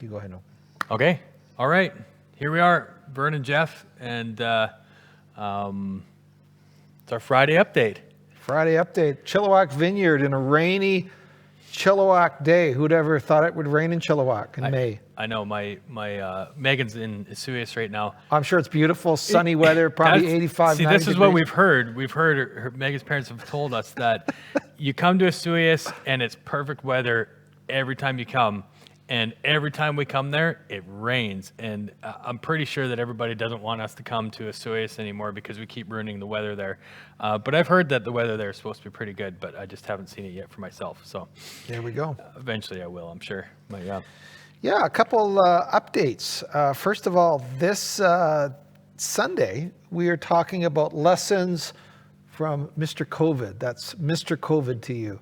You go ahead, no. Okay. All right. Here we are, Vern and Jeff, and it's our Friday update. Friday update. Chilliwack Vineyard in a rainy Chilliwack day. Who'd ever thought it would rain in Chilliwack in May? I know my Megan's in Esuias right now. I'm sure it's beautiful, sunny weather, probably 85, 90 this is degrees. what we've heard. We've heard Megan's parents have told us that you come to Esuias and it's perfect weather every time you come. And every time we come there, it rains. And I'm pretty sure that everybody doesn't want us to come to Esuias anymore because we keep ruining the weather there. But I've heard that the weather there is supposed to be pretty good, but I just haven't seen it yet for myself. So there we go. Eventually I will, I'm sure. But yeah, a couple updates. First of all, this Sunday, we are talking about lessons from Mr. COVID. That's Mr. COVID to you.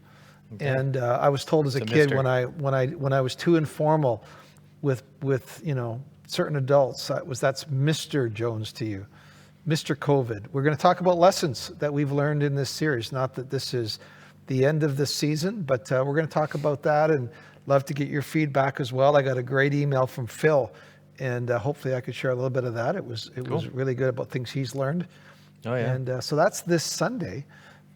Okay. And I was told as a kid when I was too informal with certain adults, that's Mr. Jones to you, Mr. COVID. We're going to talk about lessons that we've learned in this series. Not that this is the end of the season, but we're going to talk about that and love to get your feedback as well. I got a great email from Phil, and hopefully I could share a little bit of that. It was really good about things he's learned. Oh yeah. And so that's this Sunday.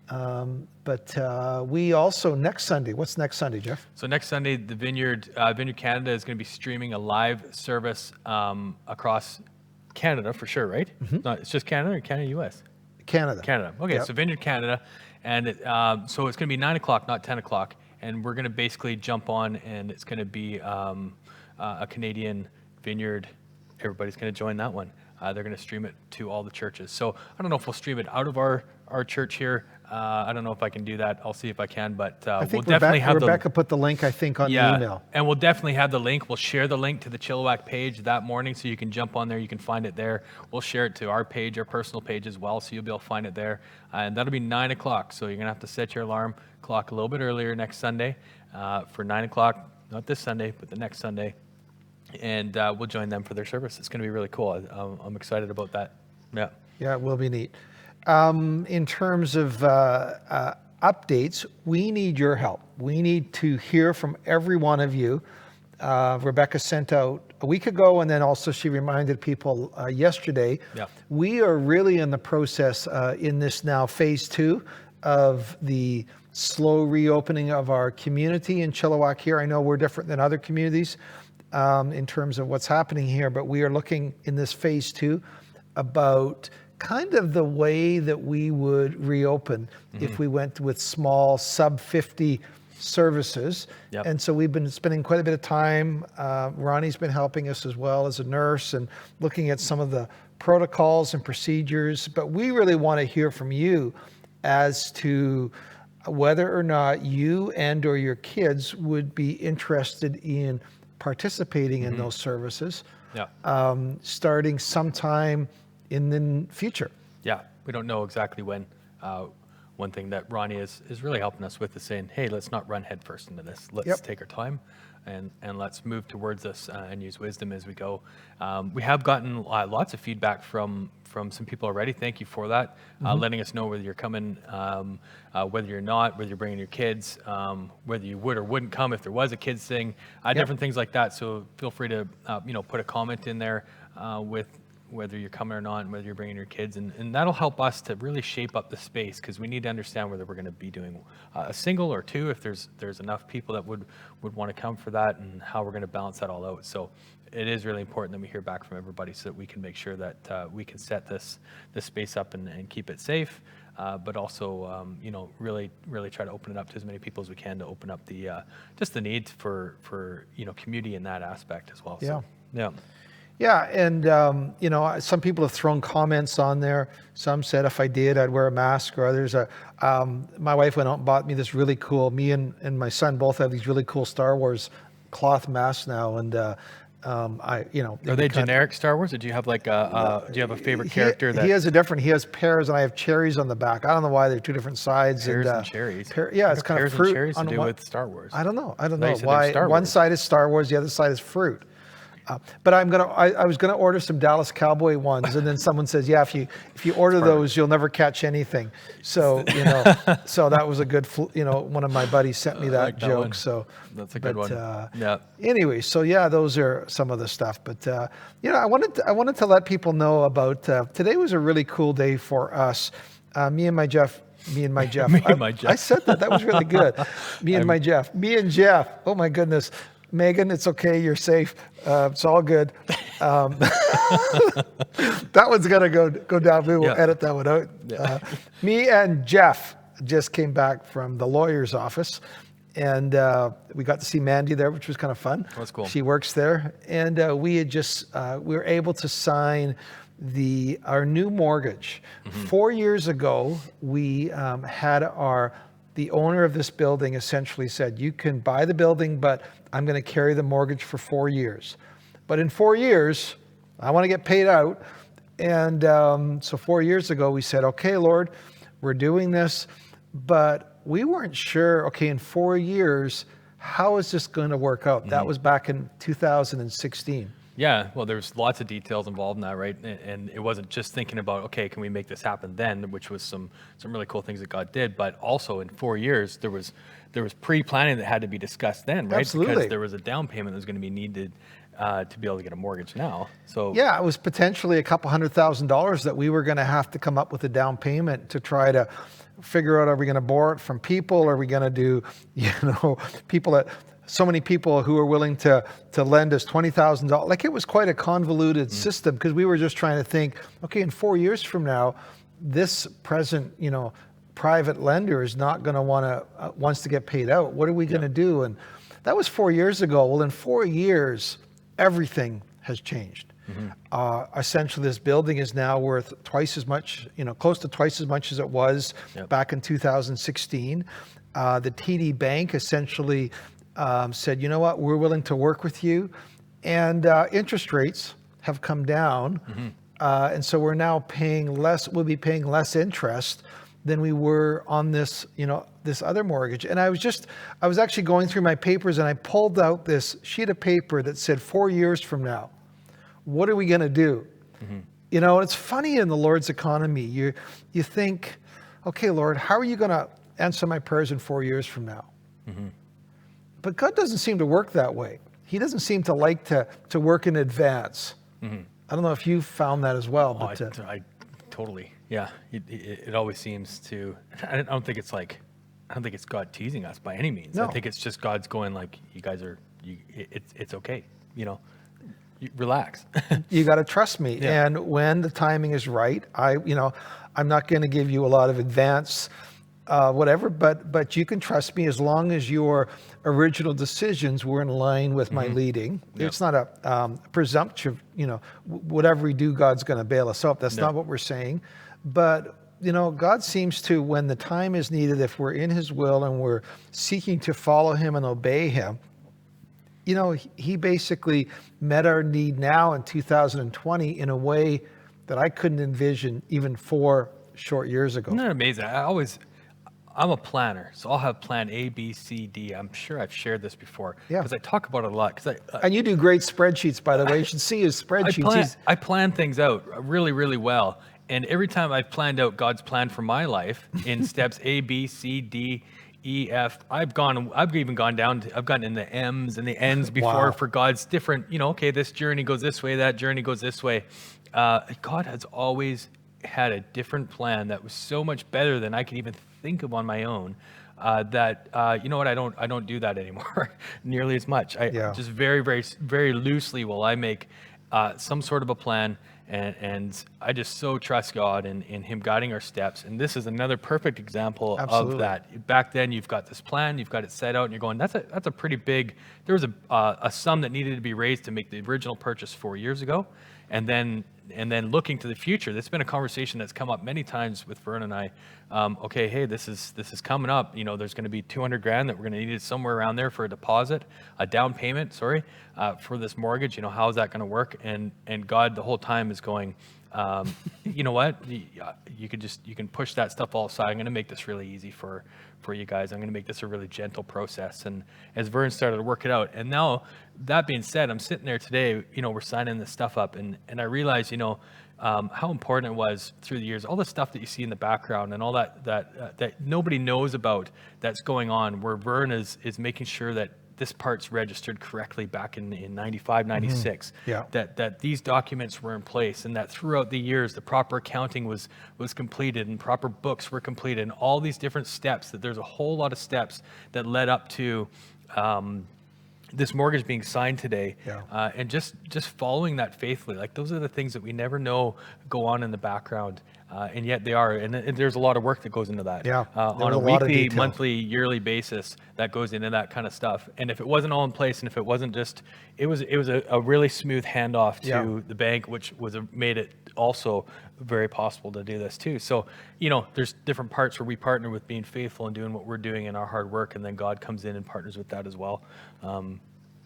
But we also, next Sunday, what's next Sunday, Jeff? So next Sunday, the Vineyard Canada is going to be streaming a live service across Canada for sure, right? Mm-hmm. It's just Canada or Canada, US? Canada. Okay, yep. So Vineyard Canada. And so it's going to be 9 o'clock, not 10 o'clock. And we're going to basically jump on, and it's going to be a Canadian vineyard. Everybody's going to join that one. They're going to stream it to all the churches. So I don't know if we'll stream it out of our church here. I don't know if I can do that. I'll see if I can, but I think we'll definitely have Rebecca put the link, I think, on the email. And we'll definitely have the link. We'll share the link to the Chilliwack page that morning, so you can jump on there. You can find it there. We'll share it to our page, our personal page as well, so you'll be able to find it there. And that'll be 9 o'clock, so you're going to have to set your alarm clock a little bit earlier next Sunday for 9 o'clock, not this Sunday, but the next Sunday. And we'll join them for their service. It's going to be really cool. I'm excited about that. Yeah. Yeah, it will be neat. In terms of updates, we need your help. We need to hear from every one of you. Rebecca sent out a week ago, and then also she reminded people yesterday. Yeah. We are really in the process in this now phase 2 of the slow reopening of our community in Chilliwack here. I know we're different than other communities in terms of what's happening here, but we are looking in this phase 2 about kind of the way that we would reopen if we went with small sub 50 services. Yep. And so we've been spending quite a bit of time. Ronnie's been helping us as well as a nurse and looking at some of the protocols and procedures. But we really want to hear from you as to whether or not you and or your kids would be interested in participating in those services, starting sometime in the future. Yeah, we don't know exactly when. One thing that Ronnie is really helping us with is saying, hey, let's not run headfirst into this. Let's take our time and let's move towards this and use wisdom as we go. We have gotten lots of feedback from some people already. Thank you for that. Letting us know whether you're coming, whether you're not, whether you're bringing your kids, whether you would or wouldn't come if there was a kids thing, different things like that. So feel free to put a comment in there with whether you're coming or not, and whether you're bringing your kids, and that'll help us to really shape up the space, because we need to understand whether we're going to be doing a single or two, if there's enough people that would want to come for that, and how we're going to balance that all out. So it is really important that we hear back from everybody so that we can make sure that we can set this space up and keep it safe, but also really try to open it up to as many people as we can, to open up the just the need for community in that aspect as well. So, yeah. Yeah, and some people have thrown comments on there. Some said if I did, I'd wear a mask, or others. My wife went out and bought me this really cool. Me and my son both have these really cool Star Wars cloth masks now, and are they generic Star Wars, or do you have do you have a favorite character? He has he has pears, and I have cherries on the back. I don't know why they're two different sides. Pears and cherries. It's kind of fruit. Pears and cherries to do with Star Wars. I don't know why one side is Star Wars, the other side is fruit. But I was gonna order some Dallas Cowboy ones, and then someone says, yeah, if you order those, you'll never catch anything. So so that was a good, one of my buddies sent me that like that joke. one. So That's a good one. Yeah. Anyway, so yeah, those are some of the stuff. But I wanted to let people know about today was a really cool day for us. Me and my Jeff. Me and my Jeff. I said that. That was really good. Me and Jeff. Oh my goodness. Megan, it's okay. You're safe. It's all good. That one's gonna go down. We will edit that one out. Yeah. Me and Jeff just came back from the lawyer's office, and we got to see Mandy there, which was kind of fun. That's cool. She works there, and we were able to sign our new mortgage. 4 years ago, we had the owner of this building essentially said, you can buy the building, but I'm going to carry the mortgage for 4 years. But in 4 years, I want to get paid out. And so 4 years ago, we said, okay, Lord, we're doing this. But we weren't sure, okay, in 4 years, how is this going to work out? That was back in 2016. Yeah, well, there's lots of details involved in that, right? And it wasn't just thinking about, okay, can we make this happen then, which was some really cool things that God did, but also in 4 years, there was pre-planning that had to be discussed then, right? Absolutely. Because there was a down payment that was going to be needed to be able to get a mortgage now. So yeah, it was potentially a couple $100,000 that we were going to have to come up with a down payment to try to figure out, are we going to borrow it from people? Are we going to do, so many people who are willing to lend us $20,000. Like, it was quite a convoluted system, because we were just trying to think, okay, in 4 years from now, this present, private lender is not going to wants to get paid out. What are we going to do? And that was 4 years ago. Well, in 4 years, everything has changed. Essentially, this building is now worth twice as much, close to twice as much as it was back in 2016. The TD Bank essentially said, you know what, we're willing to work with you. And interest rates have come down. And so we're now we'll be paying less interest than we were on this, this other mortgage. And I was actually going through my papers, and I pulled out this sheet of paper that said 4 years from now, what are we going to do? It's funny in the Lord's economy. You think, okay, Lord, how are you going to answer my prayers in 4 years from now? But God doesn't seem to work that way. He doesn't seem to like to work in advance. I don't know if you found that as well. But I totally, yeah. It always seems to. I don't think it's God teasing us by any means. No. I think it's just God's going like, you guys are. It's okay. You relax. You got to trust me. Yeah. And when the timing is right, I'm not going to give you a lot of advance. Whatever, but you can trust me as long as your original decisions were in line with my leading. Yep. It's not a presumptive, whatever we do, God's going to bail us out. That's not what we're saying. But, God seems to, when the time is needed, if we're in His will and we're seeking to follow Him and obey Him, He basically met our need now in 2020 in a way that I couldn't envision even 4 short years ago. Isn't that amazing? I'm a planner, so I'll have plan A, B, C, D. I'm sure I've shared this before because I talk about it a lot. And you do great spreadsheets, by the way. You should see his spreadsheets. I plan things out really, really well. And every time I've planned out God's plan for my life in steps A, B, C, D, E, F, I've even gone down to, I've gotten in the M's and the N's before for God's different, okay, this journey goes this way, that journey goes this way. God has always had a different plan that was so much better than I could even think of on my own, that you know what, I don't do that anymore nearly as much. Just very, very, very loosely will I make some sort of a plan, and I just so trust God in Him guiding our steps. And this is another perfect example of that. Back then, you've got this plan, you've got it set out, and you're going, that's a pretty big. There was a sum that needed to be raised to make the original purchase 4 years ago, and then looking to the future. This has been a conversation that's come up many times with Vern and I. Okay, hey, this is coming up. There's going to be $200,000 that we're going to need it somewhere around there for a deposit, a down payment. For this mortgage. How is that going to work? And God the whole time is going, You know what? You can push that stuff all aside. I'm going to make this really easy for you guys. I'm going to make this a really gentle process. And as Vern started to work it out, and now that being said, I'm sitting there today, we're signing this stuff up, and I realized, how important it was through the years, all the stuff that you see in the background and all that nobody knows about that's going on, where Vern is making sure that this part's registered correctly back in 95, 96, Yeah. that these documents were in place, and that throughout the years, the proper accounting was completed and proper books were completed, and all these different steps, that there's a whole lot of steps that led up to this mortgage being signed today. Yeah. And just following that faithfully, like those are the things that we never know go on in the background. And yet they are, and there's a lot of work that goes into that. Yeah, On a weekly, monthly, yearly basis that goes into that kind of stuff. And if it wasn't all in place, and if it wasn't just, it was a really smooth handoff to the bank, which made it also very possible to do this too. So, there's different parts where we partner with being faithful and doing what we're doing in our hard work, and then God comes in and partners with that as well.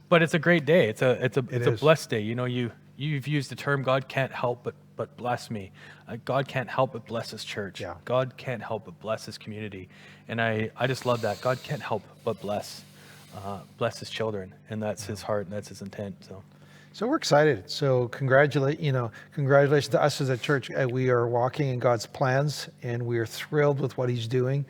But it's a great day. It's a blessed day. You've used the term, God can't help but bless me. God can't help but bless his church. Yeah. God can't help but bless his community. And I just love that. God can't help but bless his children. And that's his heart, and that's his intent. So we're excited. So congratulations to us as a church. We are walking in God's plans, and we are thrilled with what he's doing.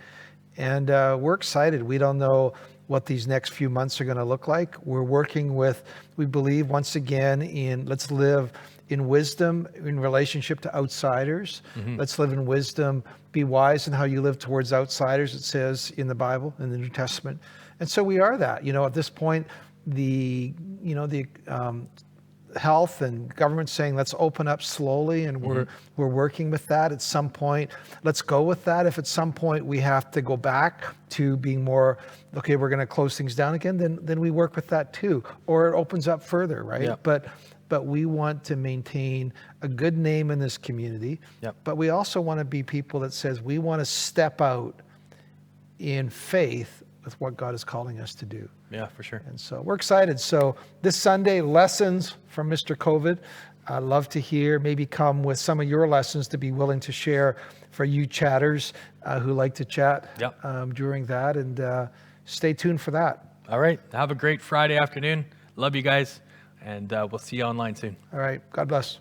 And we're excited. We don't know what these next few months are going to look like. We're working with, we believe, once again, let's live in wisdom in relationship to outsiders. Mm-hmm. Let's live in wisdom. Be wise in how you live towards outsiders, it says in the Bible, in the New Testament. And so we are that. At this point, the health and government saying, let's open up slowly, and we're working with that. At some point, let's go with that. If at some point we have to go back to being more, okay, we're going to close things down again, then we work with that too. Or it opens up further, right? Yep. But we want to maintain a good name in this community. Yep. But we also want to be people that says we want to step out in faith with what God is calling us to do. Yeah, for sure. And so we're excited. So this Sunday, lessons from Mr. COVID. I'd love to hear, maybe come with some of your lessons to be willing to share for you chatters who like to chat during that. And stay tuned for that. All right. Have a great Friday afternoon. Love you guys. And we'll see you online soon. All right. God bless.